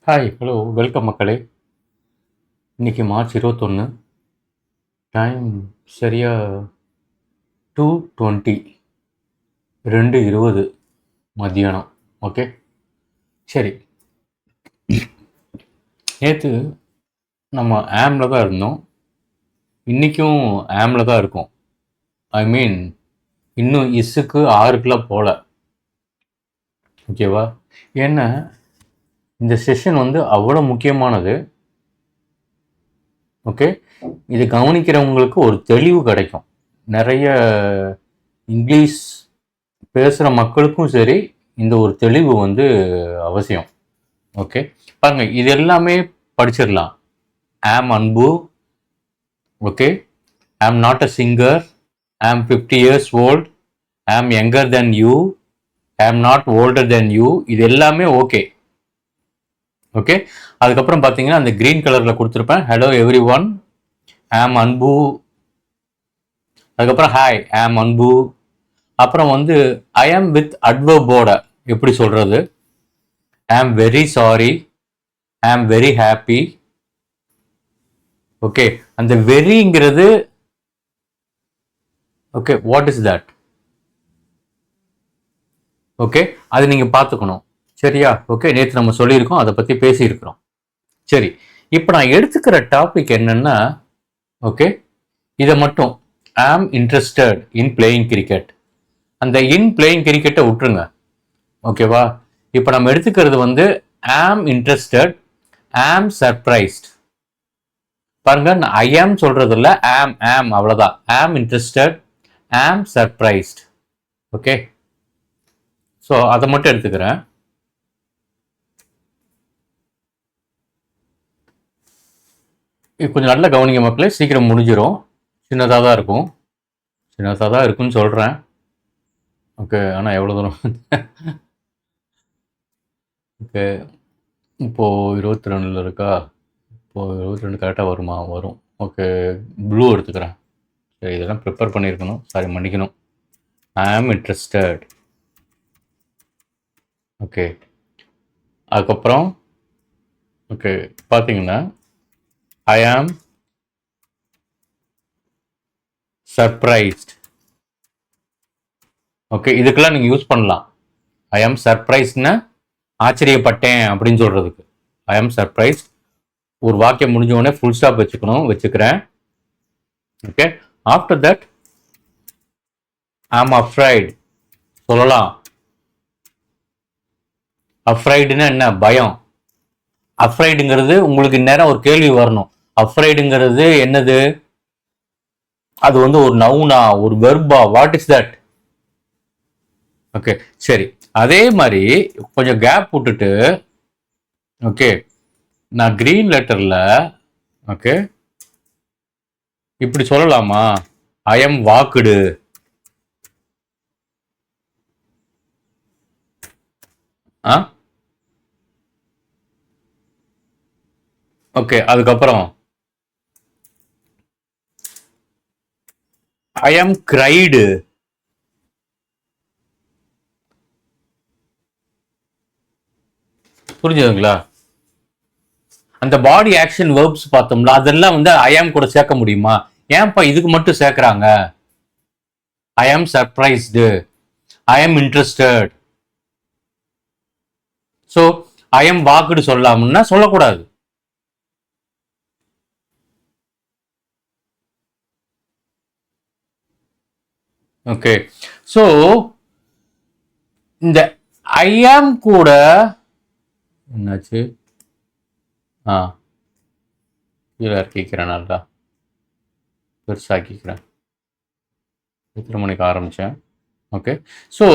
Hi hello welcome மக்களே. இன்றைக்கி March 21. Time சரியாக 2:20 2:20 மத்தியானம். ஓகே, சரி. நேற்று நம்ம ஆமில் தான் இருந்தோம், இன்றைக்கும் ஆமில் தான் இருக்கோம். ஐ மீன் இன்னும் இஸ்ஸுக்கு 6க்குலாம் போகல. ஓகேவா? ஏன்னா இந்த செஷன் வந்து அவ்வளோ முக்கியமானது. ஓகே, இது கவனிக்கிறவங்களுக்கு ஒரு தெளிவு கிடைக்கும். நிறைய இங்கிலீஷ் பேசுகிற மக்களுக்கும் சரி இந்த ஒரு தெளிவு வந்து அவசியம். ஓகே, பாருங்க, இது எல்லாமே படிச்சிடலாம். ஆம் அன்பு. Okay, am not a singer. ஆம் 50 years old. ஆம் younger then you. Am not older then you. இது எல்லாமே ஓகே. ஓகே, அதுக்கப்புறம் பார்த்தீங்கன்னா அந்த க்ரீன் கலரில் கொடுத்துருப்பேன், ஹலோ எவ்ரி ஒன், ஆம் அன்பு. அதுக்கப்புறம் ஹாய், ஆம் அன்பு. அப்புறம் வந்து ஐ ஆம் வித் அட்வர்போட எப்படி சொல்கிறது, am very sorry, am very happy. Okay, அந்த வெரிங்கிறது okay, what is that? Okay, அது நீங்கள் பார்த்துக்கணும், சரியா? ஓகே, நேற்று நம்ம சொல்லியிருக்கோம், அதை பற்றி பேசியிருக்கிறோம். சரி, இப்போ நான் எடுத்துக்கிற டாபிக் என்னன்னா, ஓகே, இதை மட்டும், ஆம் இன்ட்ரெஸ்டட் இன் பிளேயிங் கிரிக்கெட். அந்த இன் பிளேயிங் கிரிக்கெட்டை விட்டுருங்க. ஓகேவா? இப்போ நம்ம எடுத்துக்கிறது வந்து ஆம் இன்ட்ரெஸ்டட், ஆம் சர்ப்ரைஸ்ட். பாருங்க, ஐ ஆம் சொல்றது இல்லை, ஆம் ஆம் அவ்வளோதான். ஆம் இன்ட்ரெஸ்டட், ஆம் சர்ப்ரைஸ்ட். ஓகே, ஸோ அதை மட்டும் எடுத்துக்கிறேன். கொஞ்சம் நல்ல கவனிங்க மக்களே, சீக்கிரம் முடிஞ்சிடும். சின்னதாக தான் இருக்கும், சின்னதாக தான் இருக்குன்னு சொல்கிறேன். ஓகே, ஆனால் எவ்வளோ தூரம்? ஓகே, இப்போது 22 இருக்கா? இப்போது 22 கரெக்டாக வருமா? வரும். ஓகே, ப்ளூ எடுத்துக்கிறேன். சரி, இதெல்லாம் ப்ரிப்பேர் பண்ணியிருக்கணும், சாரி மன்னிக்கணும். ஐ ஆம் இன்ட்ரெஸ்டட். ஓகே, அதுக்கப்புறம் ஓகே பார்த்தீங்கன்னா ஐ ஆம் சர்ப்ரைஸ்ட். ஓகே, இதுக்கெல்லாம் நீங்கள் யூஸ் பண்ணலாம். ஐ ஆம் சர்ப்ரைஸ்ட்னா ஆச்சரியப்பட்டேன் அப்படின்னு சொல்கிறதுக்கு ஐ ஆம் சர்ப்ரைஸ்ட். ஒரு வாக்கியம் முடிஞ்ச உடனே ஃபுல் ஸ்டாப் வச்சுக்கிறேன். ஓகே, ஆஃப்டர் தட் ஐ ஆம் அஃப்ரைட் சொல்லலாம். அஃப்ரைடுன்னா என்ன? பயம். அஃப்ரைடுங்கிறது உங்களுக்கு நேரம் ஒரு கேள்வி வரணும், அஃப்ரைடுங்கிறது என்னது? அது வந்து ஒரு நவுனா, ஒரு வெர்பா, வாட் இஸ் தட்? ஓகே, சரி. அதே மாதிரி கொஞ்சம் கேப் விட்டுட்டு, ஓகே, நான் கிரீன் லெட்டர்ல ஓகே இப்படி சொல்லலாமா? I am walked. ஓகே, அதுக்கப்புறம் ஐ எம் கிரைடு. புரிஞ்சுதுங்களா? அந்த பாடி ஆக்ஷன் வெர்ப்ஸ் பார்த்தோம்ல, அதெல்லாம் வந்து ஐ ஆம் கூட சேர்க்க முடியுமா? ஏன்ப்பா இதுக்கு மட்டும் சேர்க்கிறாங்க? ஐ ஆம் சர்ப்ரைஸ்டு, ஐ ஆம் இன்ட்ரெஸ்டட். ஸோ ஐ ஆம் வாக்குடு சொல்லலாம்னா சொல்லக்கூடாது. ஓகே, ஸோ இந்த ஐ ஆம் கூட என்னாச்சு? கீழே இறக்கிக்கிறேன், நல்லா பெருசாக்கிக்கிறேன். எத்தனை மணிக்கு ஆரம்பித்தேன்? ஓகே, ஸோ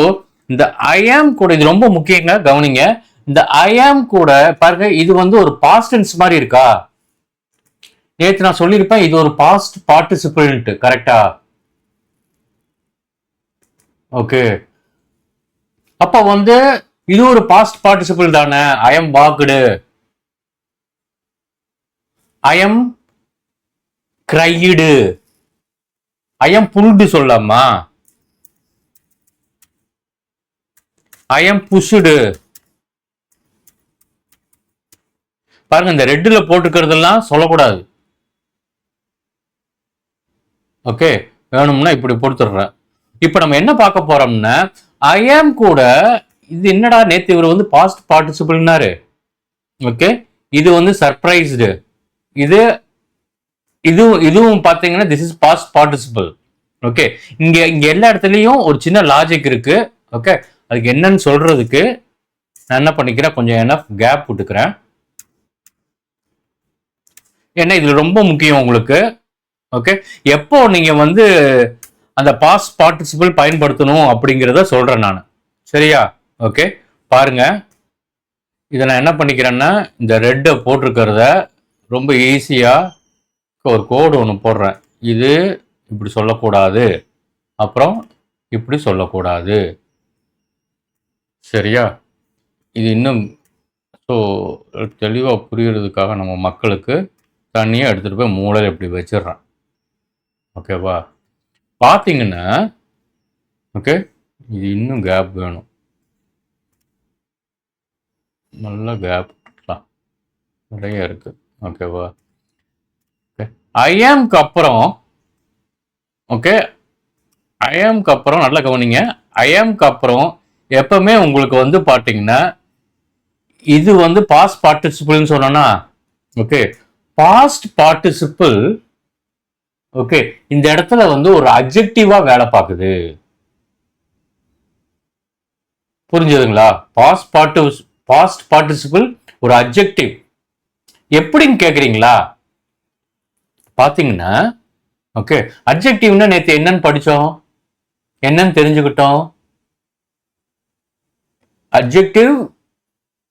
இந்த ஐ ஆம் கூட இது ரொம்ப முக்கியங்க, கவனிங்க. இந்த ஐ ஆம் கூட பாருங்க, இது வந்து ஒரு பாஸ்ட் டென்ஸ் மாதிரி இருக்கா? நேற்று நான் சொல்லியிருப்பேன், இது ஒரு பாஸ்ட் பார்ட்டிசிபிள், கரெக்டா? ஓகே, அப்ப வந்து இது ஒரு பாஸ்ட் பார்ட்டிசிபிள் தானே. I am walked, I am cried, I am pulled சொல்லலாமா? I am pushed. பாருங்க, இந்த ரெட்டுல போட்டுக்கிறதெல்லாம் சொல்லக்கூடாது. ஓகே, வேணும்னா இப்படி கொடுத்துடுறேன். இப்ப நம்ம என்ன பார்க்க போறோம்னா, ஐ ஆம் கூட இது என்னடா நேத்து இவர் வந்து பாஸ்ட் பார்ட்டிசிபிள்னாரு. ஓகே, இது வந்து சர்ப்ரைஸ்டு. இது இதுவும் பாத்தீங்கன்னா this is past participle. Okay, இங்க இங்க எல்லா இடத்துலயும் ஒரு சின்ன லாஜிக் இருக்கு. ஓகே, அதுக்கு என்னன்னு சொல்றதுக்கு நான் என்ன பண்ணிக்கிறேன், கொஞ்சம் எனஃப் கேப் விட்டுக்கிறேன். ஏன்னா இதுல ரொம்ப முக்கியம் உங்களுக்கு. ஓகே, எப்போ நீங்க வந்து அந்த பாஸ்ட் பார்ட்டிசிபிள் பயன்படுத்தணும் அப்படிங்கிறத சொல்றேன் நான். சரியா? ஓகே, பாருங்க, இதை நான் என்ன பண்ணிக்கிறேன்னா இந்த ரெட்டை போட்டிருக்கிறத ரொம்ப ஈஸியா ஒரு கோடு ஒன்று போடுறேன். இது இப்படி சொல்லக்கூடாது, அப்புறம் இப்படி சொல்லக்கூடாது. சரியா? இது இன்னும் ஸோ தெளிவாக புரியறதுக்காக நம்ம மக்களுக்கு தனியாக எடுத்துகிட்டு போய் மூளையில் இப்படி வச்சிடுறேன். ஓகேவா? பார்த்தீங்கன்னா ஓகே, இது இன்னும் கேப் வேணும், நல்லா கேப் நிறைய இருக்கு. ஓகேவா? ஐ ஆம்க்கு அப்புறம் ஓகே, ஐ ஆம்க்கு அப்புறம் நல்லா கவனிங்க. ஐ ஆம்க்கு அப்புறம் எப்பவுமே உங்களுக்கு வந்து பார்த்தீங்கன்னா இது வந்து பாஸ்ட் பார்ட்டிசிபிள்னு சொன்னோம்னா, ஓகே, பாஸ்ட் பார்ட்டிசிபிள் ஓகே இந்த இடத்துல வந்து ஒரு அட்ஜெக்டிவா வேலை பார்க்குது. புரிஞ்சதுங்களா? பாஸ்ட் பார்ட்டிசிபிள் ஒரு அட்ஜெக்டிவ். எப்படின்னு கேக்குறீங்களா? பாத்தீங்கன்னா ஓகே, அட்ஜெக்டிவ்னா நேத்து என்னன்னு படிச்சோம், என்னன்னு தெரிஞ்சுக்கிட்டோம். Adjective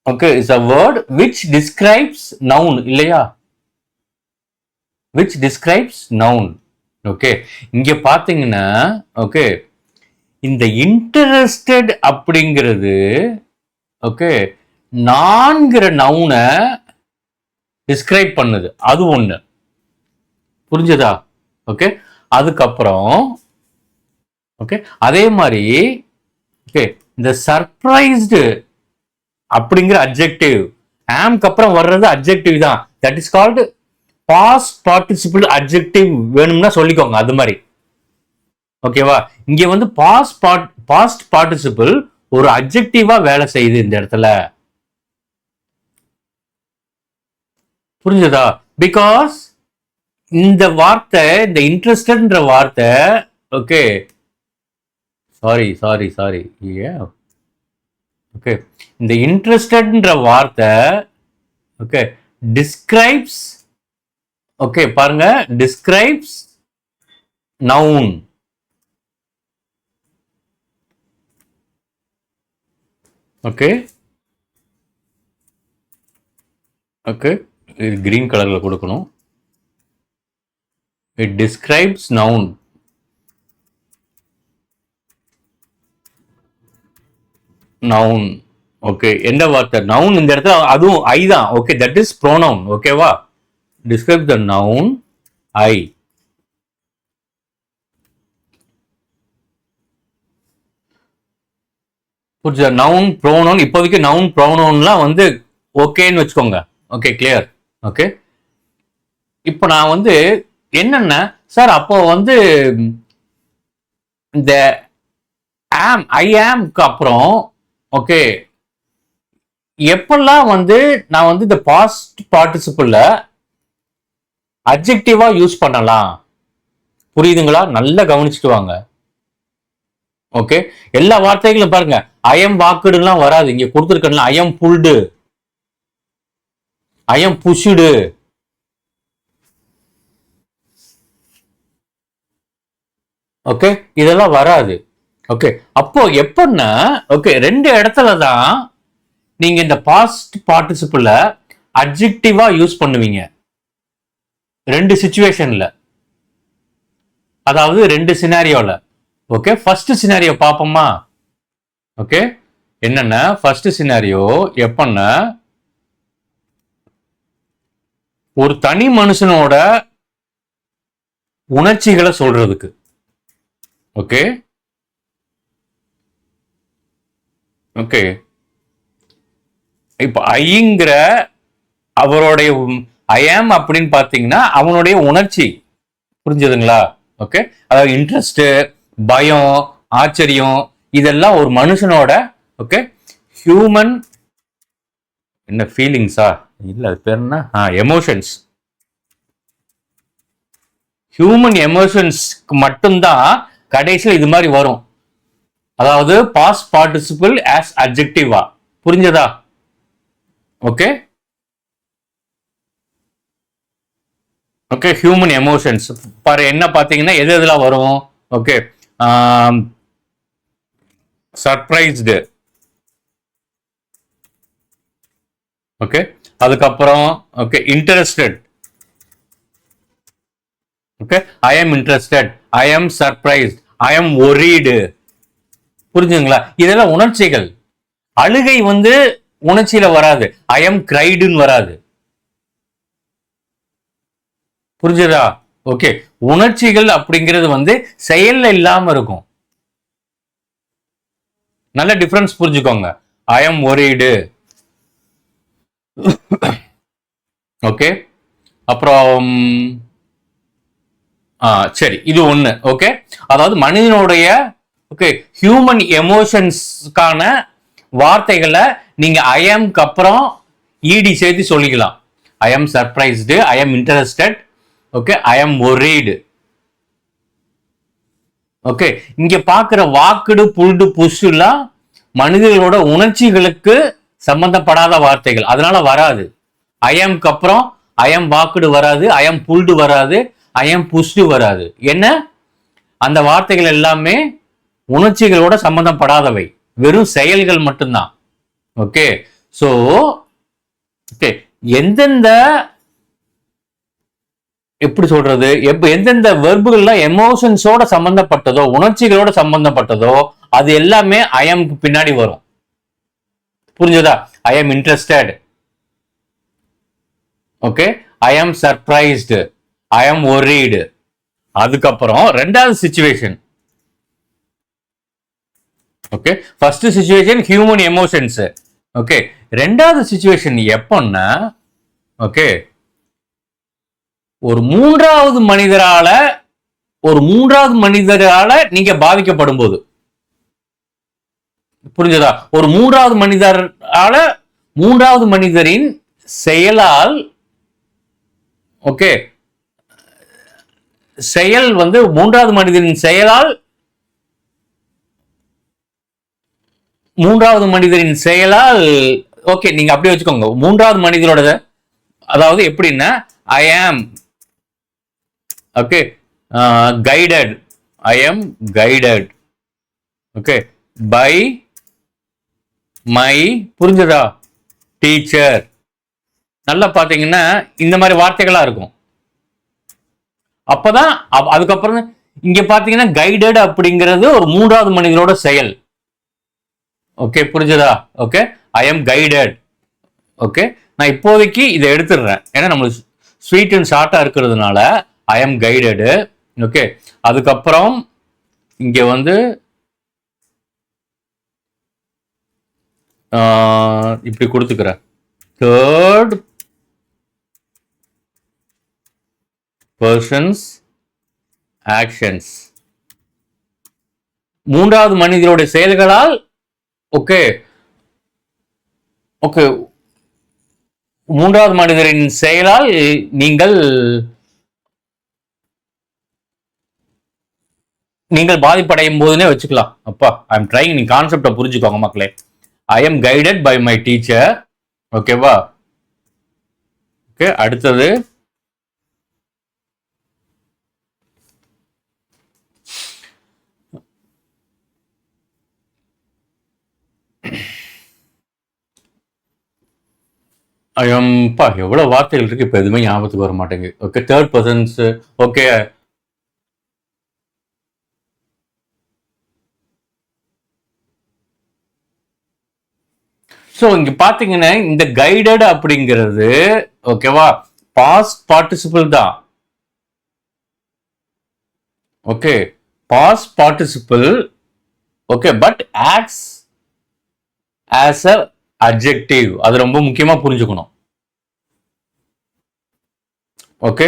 okay is a word which describes noun இல்லையா? which describes noun. ஓகே, இங்க பாத்தீங்கன்னா ஓகே இந்த இன்டரஸ்டட் அப்படிங்கிறது ஓகே நான்கிற நவுனை டிஸ்கிரைப் பண்ணுது. அது ஒண்ணு. புரிஞ்சதா? ஓகே, அதுக்கப்புறம் ஓகே அதே மாதிரி ஓகே இந்த சர்ப்ரைஸ்டு அப்படிங்கிற அட்ஜெக்டிவ் ஆம்க்கு அப்புறம் வர்றது அட்ஜெக்டிவ் தான். That is called past participle adjective. வேணும்னா சொல்லிக்கோங்க அது மாதிரி. ஓகேவா? இங்க வந்து பாஸ்ட் பார்ட்டிசிபிள் ஒரு அட்ஜெக்டிவா வேலை செய்யுது இந்த இடத்துல. புரிஞ்சதா? பிகாஸ் இந்த வார்த்தை, இந்த இன்ட்ரெஸ்டட்ன்ற வார்த்தை okay sorry sorry sorry okay இந்த இன்ட்ரெஸ்டட்ன்ற வார்த்தை ஓகே டிஸ்கிரைப்ஸ் ஓகே பாருங்க, டிஸ்கிரைப்ஸ் நவுன். ஓகே ஓகே இது கிரீன் கலர்ல கொடுக்கணும். It describes noun. Noun okay, எந்த வார்த்தை நவுன் இந்த இடத்துல, அதுவும் ஐ தான். Okay, that is pronoun. ஓகேவா? டிஸ்கிரைப் த நவுன் ஐ. புரிஞ்சா? நவுன் ப்ரோனவுன், இப்போதைக்கு நவுன் ப்ரோனவுன்லாம் வந்து ஓகேன்னு வச்சுக்கோங்க. Okay, clear? ஓகே, இப்போ நான் வந்து என்னன்னா சார் அப்போ வந்து இந்த ஆம் ஐ ஆம்க்கு அப்புறம் ஓகே எப்பெல்லாம் வந்து நான் வந்து இந்த பாஸ்ட் பார்ட்டிசிபிள்ல அட்ஜெக்டிவா யூஸ் பண்ணலாம்? புரியுதுங்களா? நல்லா கவனிச்சுட்டு வாங்க. ஓகே, எல்லா வார்த்தைகளும் பாருங்க, ஐஎம் வாக்குடுலாம் வராது. இங்க கொடுத்துருக்கல I am pulled, I am pushed. Okay, இதெல்லாம் வராது. ஓகே, அப்போ எப்பன்னா ஓகே ரெண்டு இடத்துல தான் நீங்க இந்த பாஸ்ட் பார்ட்டிசிபிள்ல அட்ஜெக்டிவா யூஸ் பண்ணுவீங்க. ரெண்டு சிச்சுவேஷன்ல, அதாவது ரெண்டு சினாரியோல. ஓகே, ஃபர்ஸ்ட் சினாரியோ பாப்போமா? ஓகே, என்னன்னா ஃபர்ஸ்ட் சினாரியோ எப்பன்னா ஒரு தனி மனுஷனோட உணர்ச்சிகளை சொல்றதுக்கு. ஓகே ஓகே இப்ப ஐங்கிற அவருடைய ஐ ஆம் அப்படின்னு பாத்தீங்கன்னா அவனுடைய உணர்ச்சி. புரிஞ்சுதுங்களா? ஓகே, அதாவது இன்ட்ரெஸ்ட், பயம், ஆச்சரியம், இதெல்லாம் ஒரு மனுஷனோட ஓகே ஹியூமன் என்ன ஃபீலிங்ஸா இல்ல அது பேர் என்ன எமோஷன்ஸ். ஹியூமன் எமோஷன்ஸ்க்கு மட்டும்தான் கடைசியில் இது மாதிரி வரும். அதாவது பாஸ்ட் பார்ட்டிசிபிள் ஆஸ் அட்ஜெக்டிவா. புரிஞ்சதா? ஓகே ஓகே ஹியூமன் எமோஷன்ஸ் பாரு என்ன பாத்தீங்கன்னா எது எதுலாம் வரும். Okay surprised. ஓகே அதுக்கப்புறம் ஓகே இன்ட்ரெஸ்டட். ஓகே ஐ ஆம் இன்ட்ரெஸ்டட், ஐ ஆம் சர்ப்ரைஸ்ட், ஐ ஆம் ஒரீடு. புரிஞ்சுங்களா? இதெல்லாம் உணர்ச்சிகள். அழுகை வந்து உணர்ச்சியில வராது. ஐ ஆம் கிரைடுன்னு வராது. புரிஞ்சுதா? ஓகே உணர்ச்சிகள் அப்படிங்கிறது வந்து செயல்ல இல்லாம இருக்கும். நல்ல டிஃபரன்ஸ் புரிஞ்சுக்கோங்க. ஐ ஆம் ஒரீடு. ஓகே அப்புறம் சரி இது ஒண்ணு. ஓகே அதாவது மனிதனுடைய ஓகே ஹியூமன் எமோஷன்ஸ்க்கான வார்த்தைகளை நீங்க ஐ ஆம்க்கு அப்புறம் இடி சேர்த்து சொல்லிக்கலாம். ஐ ஆம் சர்ப்ரைஸ்டு, ஐ ஆம் இன்ட்ரெஸ்டட், ஓகே ஐ ஆம் ஒரீடு. ஓகே இங்க பாக்குற வாக்குடு புல்டு புஷ்லாம் மனிதர்களோட உணர்ச்சிகளுக்கு சம்பந்தப்படாத வார்த்தைகள், அதனால வராது. ஐ ஆம்க்கு அப்புறம் ஐ ஆம் வாக்குடு வராது, ஐ ஆம் புல்டு வராது, ஐ ஆம் புஷ்டு வராது. என்ன அந்த வார்த்தைகள் எல்லாமே உணர்ச்சிகளோட சம்பந்தப்படாதவை, வெறும் செயல்கள் மட்டும்தான். ஓகே சோ ஓகே எந்தெந்த எப்படி சொல்றது எந்தெந்த வெர்புகள்லாம் எமோஷன்ஸோட சம்பந்தப்பட்டதோ உணர்ச்சிகளோட சம்பந்தப்பட்டதோ அது எல்லாமே ஐ ஆம்க்கு பின்னாடி வரும். புரிஞ்சதா? ஐ ஆம் இன்ட்ரெஸ்டட், ஓகே ஐ ஆம் சர்ப்ரைஸ்டு, ஐ ஆம் ஒரீடு. அதுக்கப்புறம் ரெண்டாவது situation. Okay first situation human emotions. Okay ரெண்டாவது சிச்சுவேஷன் எப்பன்னா ஓகே ஒரு மூன்றாவது மனிதரால நீங்க பாதிக்கப்படும் போது. புரிஞ்சதா? ஒரு மூன்றாவது மனிதரின் செயலால் ஓகே செயல் வந்து மூன்றாவது மனிதனின் செயலால் ஓகே நீங்க அப்படியே வச்சுக்கோங்க. மூன்றாவது மனிதரோட அதாவது எப்படின்னா ஐ ஆம் ஓகே கைடட், ஐ ஆம் கைடட் ஓகே பை மை புரிஞ்சதா டீச்சர். நல்லா பாத்தீங்கன்னா இந்த மாதிரி வார்த்தைகளா இருக்கும். அப்பதான் அதுக்கப்புறம் இங்க பாத்தீங்கன்னா கைடட் அப்படிங்கிறது ஒரு மூன்றாவது மனிதரோட செயல். ஓகே புரிஞ்சதா? ஓகே ஐ ஆம் கைடட். ஓகே நான் இப்போதைக்கு இதை எடுத்துடுறேன் ஏன்னா நம்மளுக்கு ஸ்வீட் அண்ட் ஷார்ட்டா இருக்கிறதுனால ஐ ஆம் கைடடு. ஓகே அதுக்கப்புறம் இங்க வந்து இப்படி கொடுத்துக்கிறேன். தேர்ட் பர்சன்ஸ் ஆக்ஷன்ஸ், மூன்றாவது மனிதனுடைய செயல்களால் ஓகே ஓகே மூன்றாவது மனிதரின் செயலால் நீங்கள் பாதிப்படையும் போதுனே வச்சுக்கலாம். அப்பா ஐ எம் ட்ரைங், நீங்க கான்செப்டை புரிஞ்சுக்கோங்க மக்களே. I am guided by my teacher. ஓகேவா? ஓகே அடுத்தது ஐயம்பா எவ்வளவு வார்த்தைகள் இருக்கு, இப்ப எதுவுமே ஞாபகத்துக்கு வர மாட்டேங்குது. Okay third persons. Okay so இங்க பாத்தீங்கன்னா இந்த கைடட் அப்படிங்கிறது ஓகேவா பாஸ்ட் பார்ட்டிசிபிள் தான். Okay past participle okay but acts as a adjective. அது ரொம்ப முக்கியமா புரிஞ்சுக்கணும். ஓகே,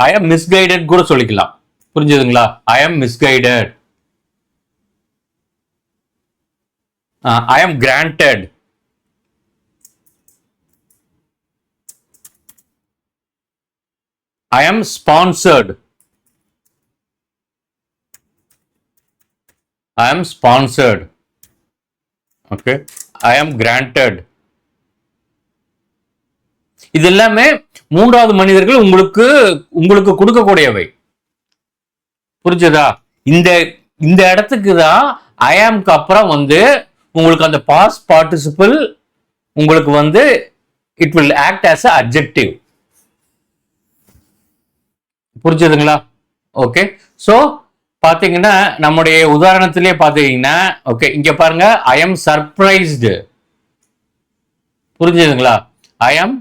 ஐ ஆம் மிஸ்கைடட் கூட சொல்லிக்கலாம். புரிஞ்சுதுங்களா? ஐ ஆம் மிஸ்கைடட், ஐ ஆம் கிராண்டட், ஐ ஆம் ஸ்பான்சர்ட், ஐ ஆம் ஸ்பான்சர்ட், ஓகே, ஐ ஆம் கிராண்டட். இது எல்லாமே மூன்றாவது மனிதர்கள் உங்களுக்கு உங்களுக்கு கொடுக்கக்கூடியவை. புரிஞ்சதா? இந்த இந்த இடத்துக்கு தான் ஐ ஆம்க்கு அப்புறம் வந்து உங்களுக்கு அந்த பாஸ்ட் பார்ட்டிசிபிள் உங்களுக்கு வந்து it will act as a adjective. புரிஞ்சதுங்களா? ஓகே, சோ பாத்தீங்கன்னா நம்முடைய உதாரணத்திலே பாத்தீங்கன்னா, ஓகே இங்க பாருங்க, ஐ ஆம் சர்ப்ரைஸ்டு. புரிஞ்சதுங்களா? ஐ ஆம்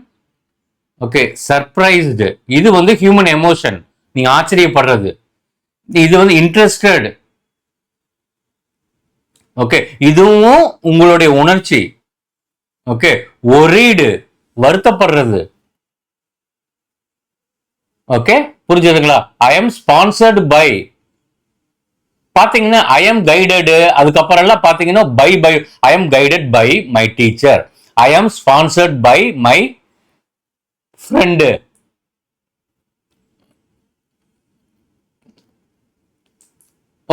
ஓகே சர்ப்ரைஸ்டு. இது வந்து ஹியூமன் எமோஷன், நீங்க ஆச்சரியப்படுறது. இது வந்து இன்ட்ரெஸ்டட். ஓகே, இதுவும் உங்களுடைய உணர்ச்சி. ஓகே, ஒரீடு, வருத்தப்படுறது. ஓகே, புரிஞ்சதுங்களா? I am sponsored by. பாத்தீங்கன்னா ஐ எம் கைடடு, அதுக்கப்புறம் எல்லாம் பாத்தீங்கன்னா by by. I am guided by my teacher, I am sponsored by my friend.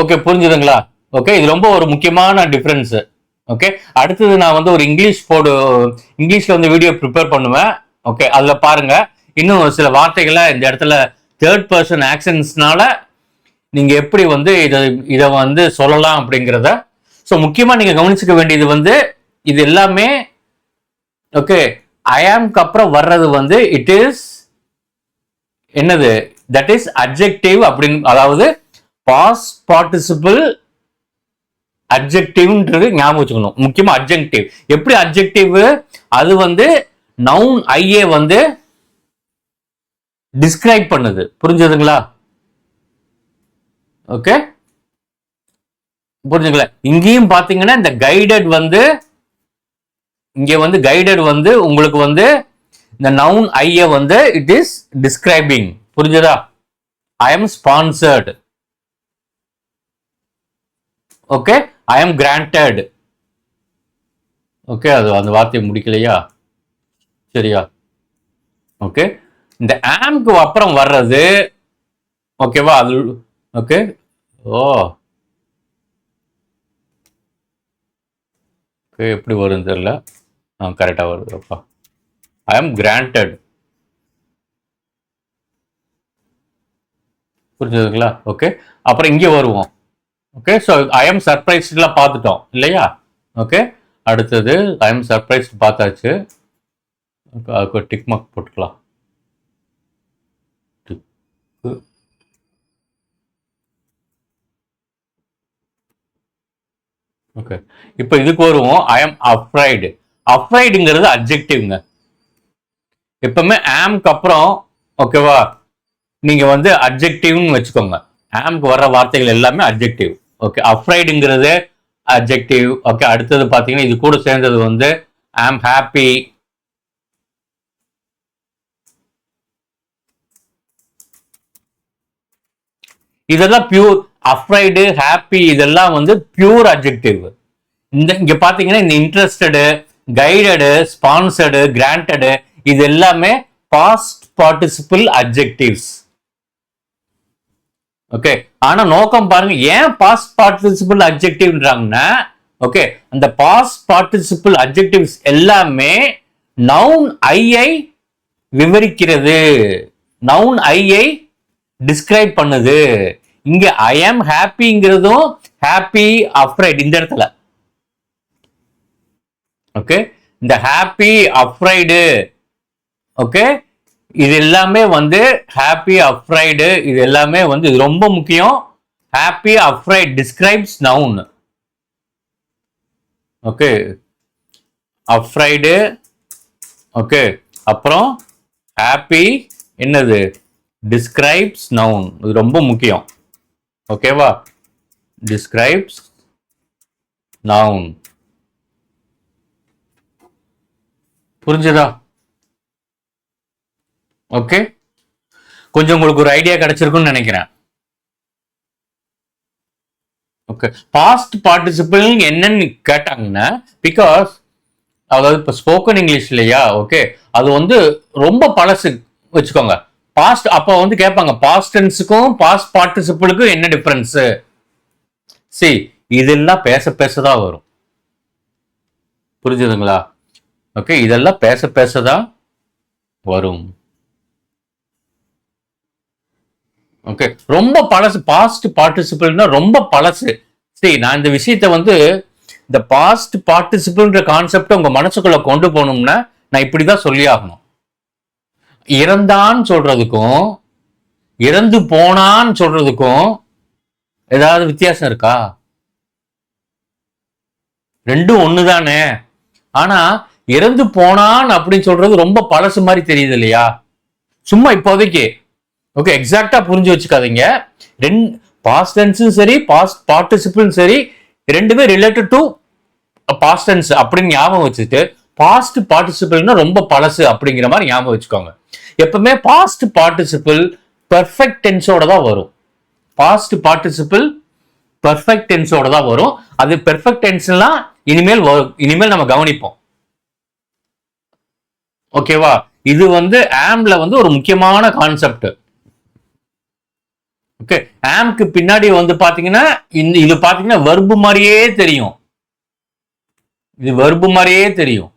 Okay, புரிஞ்சுதுங்களா? ஓகே, இது ரொம்ப ஒரு முக்கியமான டிஃபரன்ஸ். ஓகே, அடுத்தது நான் வந்து ஒரு இங்கிலீஷ்ல வந்து வீடியோ ப்ரிப்பேர் பண்ணுவேன். ஓகே, அதுல பாருங்க இன்னும் சில வார்த்தைகளை இந்த இடத்துல தேர்ட் பர்சன் ஆக்ஷன்ஸ்னால நீங்க எப்படி வந்து இதை வந்து சொல்லலாம் அப்படிங்கிறத. ஸோ முக்கியமா நீங்க கவனிச்சுக்க வேண்டியது வந்து இது எல்லாமே ஓகே ஐ ஆம்க்கு அப்புறம் வர்றது வந்து இட் இஸ் என்னது, தட் இஸ் அட்ஜெக்டிவ் அப்படின்னு, அதாவது பாஸ்ட் பார்ட்டிசிபிள் அட்ஜெக்டிவ்ன்றது ஞாபகம் வச்சுக்கணும். முக்கியமா அட்ஜெக்டிவ் எப்படி அட்ஜெக்டிவ், அது வந்து நவுன் ஐயே வந்து டிஸ்கிரைப் பண்ணுது. புரிஞ்சதுங்களா? ஓகே, புரிஞ்சுங்களா? இங்கேயும் பாத்தீங்கன்னா இந்த கைடட் வந்து இங்க வந்து கைடட் வந்து உங்களுக்கு வந்து இந்த நவுன் ஐய வந்து இட் இஸ் டிஸ்கிரைபிங். புரிஞ்சதா? I am sponsored. Okay, I am granted. Okay, அது அந்த வார்த்தையை முடிக்கலையா? சரியா? ஓகே, இந்த ஆம்க்கு அப்புறம் வர்றது ஓகேவா? அது ஓகே, ஓ ஓகே, எப்படி வரும் தெரியல. கரெக்டா வருது. அப்பா, ஐ எம் கிராண்டட். புரிஞ்சதுங்களா? ஓகே, அப்புறம் இங்கே வருவோம். ஓகே, ஸோ ஐ எம் சர்ப்ரைஸ்ட்லாம் பார்த்துட்டோம் இல்லையா? ஓகே, அடுத்தது ஐ எம் சர்ப்ரைஸ்ட் பார்த்தாச்சு. அதுக்கு ஒரு டிக் மார்க் போட்டுக்கலாம். ஓகே, இப்போ இதுக்கு வருவோம். I am afraid. அஃப்ரைடுங்கிறது அட்ஜெக்டிவ்ங்க. எப்பவுமே ஆம்க்கு அப்புறம் ஓகேவா நீங்க வந்து அட்ஜெக்டிவ்னு வச்சுக்கோங்க. ஆம்க்கு வர்ற வார்த்தைகள் எல்லாமே அட்ஜெக்டிவ். ஓகே, அஃப்ரைடுங்கிறது அட்ஜெக்டிவ். ஓகே, அடுத்தது பாத்தீங்கன்னா இது கூட சேர்ந்தது வந்து ஐ ஆம் ஹாப்பி. இதெல்லாம் பியூர் அஃப்ரைடு, ஹாப்பி, இதெல்லாம் வந்து பியூர் அட்ஜெக்டிவ். இங்க பாத்தீங்கன்னா இந்த இன்ட்ரெஸ்டடு, கைடடு, ஸ்பான்சர்டு, கிராண்டடு, இது எல்லாமே பாஸ்ட் பார்ட்டிசிபிள் அட்ஜெக்டிவ்ஸ். ஓகே, ஆனா நோக்கம் பாருங்க, ஏன் பாஸ்ட் பார்ட்டிசிபிள் அட்ஜெக்டிவ்ன்றாங்கன்னா ஓகே அந்த பாஸ்ட் பார்ட்டிசிபிள் அட்ஜெக்டிவ்ஸ் எல்லாமே நவுன் ஐயை விவரிக்கிறது, நவுன் ஐயை டிஸ்கிரைப் பண்ணுது. இங்க ஐ ஆம் ஹாப்பிங்கிறதும் ஹாப்பி அஃப்ரைட் இந்த இடத்துல. ஓகே, இந்த ஹாப்பி அஃப்ரைடு ஓகே இது எல்லாமே வந்து ஹாப்பி அஃப்ரைடு, இது எல்லாமே வந்து இது ரொம்ப முக்கியம். Happy afraid describes noun. Okay, afraid okay, அப்புறம் ஹாப்பி என்னது டிஸ்கிரைப்ஸ் நவுன், இது ரொம்ப முக்கியம். ஓகேவா? Describes noun. புரிஞ்சதா? ஓகே, கொஞ்சம் உங்களுக்கு ஒரு ஐடியா கிடைச்சிருக்கும்னு நினைக்கிறேன். ஓகே, பாஸ்ட் பார்ட்டிசிபிள் என்னன்னு கேட்டாங்கன்னா, பிகாஸ் அதாவது இப்போ ஸ்போக்கன் இங்கிலீஷ் இல்லையா, ஓகே, அது வந்து ரொம்ப பழசு வச்சுக்கோங்க. பாஸ்ட் அப்போ வந்து கேட்பாங்க பாஸ்ட் டென்ஸுக்கும் பாஸ்ட் பார்ட்டிசிபிளுக்கும் என்ன டிஃபரன்ஸ். சரி, இதெல்லாம் பேச பேசதான் வரும். புரிஞ்சுதுங்களா? ஓகே, இதெல்லாம் பேச பேசதான் வரும். ஓகே, ரொம்ப பழசு. பாஸ்ட் பார்ட்டிசிபிள்னா ரொம்ப பழசு. சரி, நான் இந்த விஷயத்த வந்து இந்த பாஸ்ட் பார்ட்டிசிபிள்ன்ற கான்செப்ட் உங்க மனசுக்குள்ள கொண்டு போகணும்னா நான் இப்படிதான் சொல்லி ஆகணும். இறந்தான்னு சொல்றதுக்கும் இறந்து போனான்னு சொல்றதுக்கும் ஏதாவது வித்தியாசம் இருக்கா? ரெண்டும் ஒண்ணுதானே. ஆனா இறந்து போனான் அப்படின்னு சொல்றது ரொம்ப பழசு மாதிரி தெரியுது இல்லையா? சும்மா இப்போதைக்கு ஓகே, எக்ஸாக்டா புரிஞ்சு வச்சுக்காதீங்க. பாஸ்ட் டென்ஸும் சரி பாஸ்ட் பார்ட்டிசிபிளும் சரி ரெண்டுமே ரிலேட்டட் டு பாஸ்ட் டென்ஸ் அப்படின்னு ஞாபகம் வச்சுட்டு பாஸ்ட் பார்ட்டிசிபிள்னா ரொம்ப பழசு அப்படிங்கிற மாதிரி ஞாபகம் வச்சுக்கோங்க. எப்பவுமே பாஸ்ட் பார்ட்டிசிபிள் பெர்ஃபெக்ட் டென்ஸோட தான் வரும். பாஸ்ட் பார்ட்டிசிபிள் பெர்ஃபெக்ட் டென்ஸோட தான் வரும். அது பெர்ஃபெக்ட் டென்ஸ்லாம் இனிமேல் நம்ம கவனிப்போம். ஓகேவா? இது வந்து ஆம்ல வந்து ஒரு முக்கியமான கான்செப்ட். ஓகே, ஆம்க்கு பின்னாடி வந்து பாத்தீங்கன்னா இது பாத்தீங்கன்னா வெர்பு மாதிரியே தெரியும். இது வெர்பு மாதிரியே தெரியும்.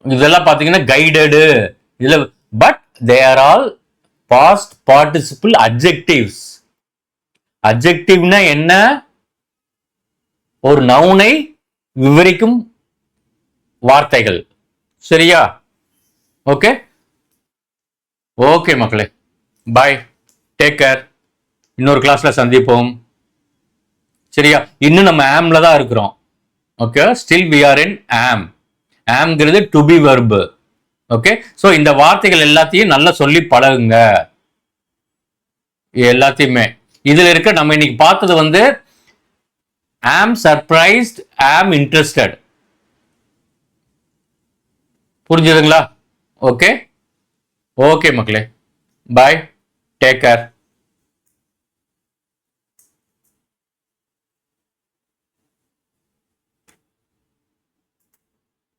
இதெல்லாம் பாத்தீங்கன்னா கைடடு இதுல, but they are all past participle adjectives. அட்ஜெக்டிவ்னா என்ன? ஒரு நவுனை விவரிக்கும் வார்த்தைகள். சரியா? ஓகே ஓகே மக்களே, பாய், டேக் கேர். இன்னொரு கிளாஸ்ல சந்திப்போம். சரியா? இன்னும் நம்ம ஆம்ல தான் இருக்கிறோம். Okay, still we are in am. ஆம்ங்கிறது to be verb. Okay, so இந்த வார்த்தைகள் எல்லாத்தையும் நல்லா சொல்லி பழகுங்க. எல்லாத்தையுமே இதுல இருக்க நம்ம இன்னைக்கு பார்த்தது வந்து ஆம் சர்ப்ரைஸ்ட், ஆம் இன்ட்ரெஸ்டட். புரிஞ்சுதுங்களா? ஓகே ஓகே மக்களே, பாய், டேக் கேர்.